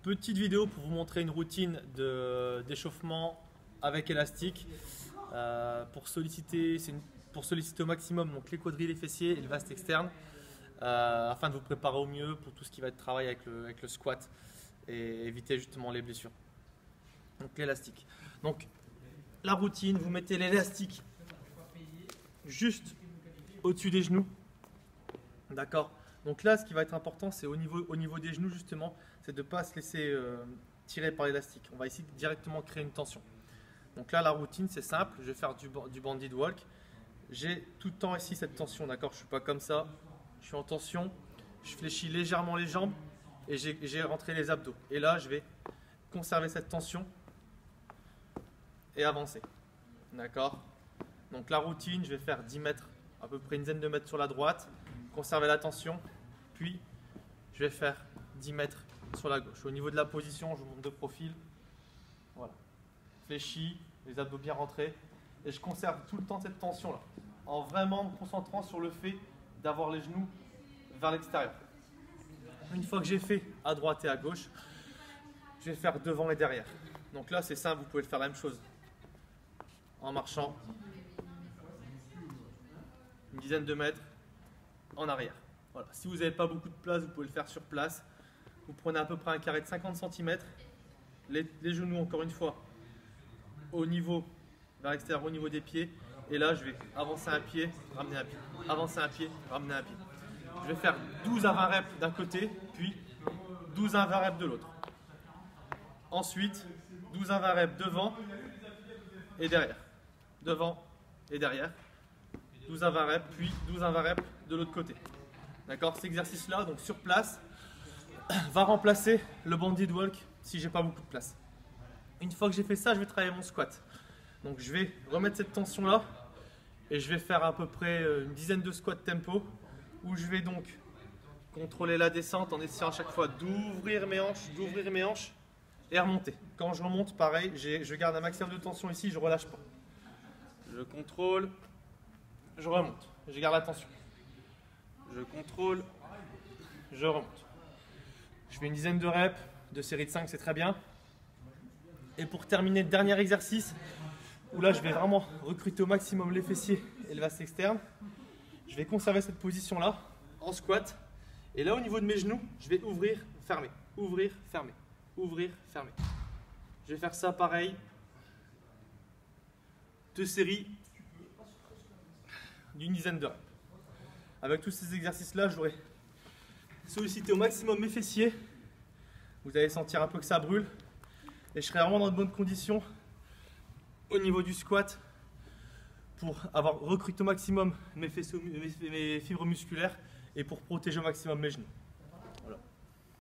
Petite vidéo pour vous montrer une routine d'échauffement avec élastique pour solliciter au maximum donc les quadrilles, les fessiers et le vaste externe afin de vous préparer au mieux pour tout ce qui va être travail avec le squat et éviter justement les blessures. Donc l'élastique. Donc la routine, vous mettez l'élastique juste au-dessus des genoux. D'accord. Donc là, ce qui va être important, c'est au niveau des genoux justement, c'est de ne pas se laisser tirer par l'élastique. On va ici directement créer une tension. Donc là, la routine, c'est simple. Je vais faire du bandit walk. J'ai tout le temps ici cette tension, d'accord. Je ne suis pas comme ça. Je suis en tension. Je fléchis légèrement les jambes et j'ai rentré les abdos. Et là, je vais conserver cette tension et avancer. D'accord. Donc la routine, je vais faire 10 mètres, à peu près une dizaine de mètres sur la droite. Conserver la tension, puis je vais faire 10 mètres sur la gauche. Au niveau de la position, je monte de profil. Voilà. Fléchi, les abdos bien rentrés. Et je conserve tout le temps cette tension-là, en vraiment me concentrant sur le fait d'avoir les genoux vers l'extérieur. Une fois que j'ai fait à droite et à gauche, je vais faire devant et derrière. Donc là, c'est simple, vous pouvez faire la même chose en marchant une dizaine de mètres en arrière. Voilà. Si vous n'avez pas beaucoup de place, vous pouvez le faire sur place. Vous prenez à peu près un carré de 50 cm, les genoux encore une fois au niveau, vers l'extérieur, au niveau des pieds. Et là, je vais avancer un pied, ramener un pied, avancer un pied, ramener un pied. Je vais faire 12 à 20 reps d'un côté, puis 12 à 20 reps de l'autre. Ensuite, 12 à 20 reps devant et derrière. Devant et derrière. 12 à 20 reps, puis 12 à 20 reps de l'autre côté. D'accord. Cet exercice-là, donc sur place, va remplacer le bandit walk si j'ai pas beaucoup de place. Une fois que j'ai fait ça, je vais travailler mon squat. Donc je vais remettre cette tension-là et je vais faire à peu près une dizaine de squats tempo où je vais donc contrôler la descente en essayant à chaque fois d'ouvrir mes hanches et remonter. Quand je remonte, pareil, je garde un maximum de tension ici, je relâche pas. Je contrôle. Je remonte, je garde la tension. Je contrôle, je remonte. Je fais une dizaine de reps, de séries de 5, c'est très bien. Et pour terminer, dernier exercice, où là je vais vraiment recruter au maximum les fessiers et le vaste externe. Je vais conserver cette position-là, en squat. Et là au niveau de mes genoux, je vais ouvrir, fermer, ouvrir, fermer, ouvrir, fermer. Je vais faire ça pareil. 2 séries d'une dizaine de reps. Avec tous ces exercices-là, j'aurai sollicité au maximum mes fessiers. Vous allez sentir un peu que ça brûle. Et je serai vraiment dans de bonnes conditions au niveau du squat pour avoir recruté au maximum mes fibres musculaires et pour protéger au maximum mes genoux.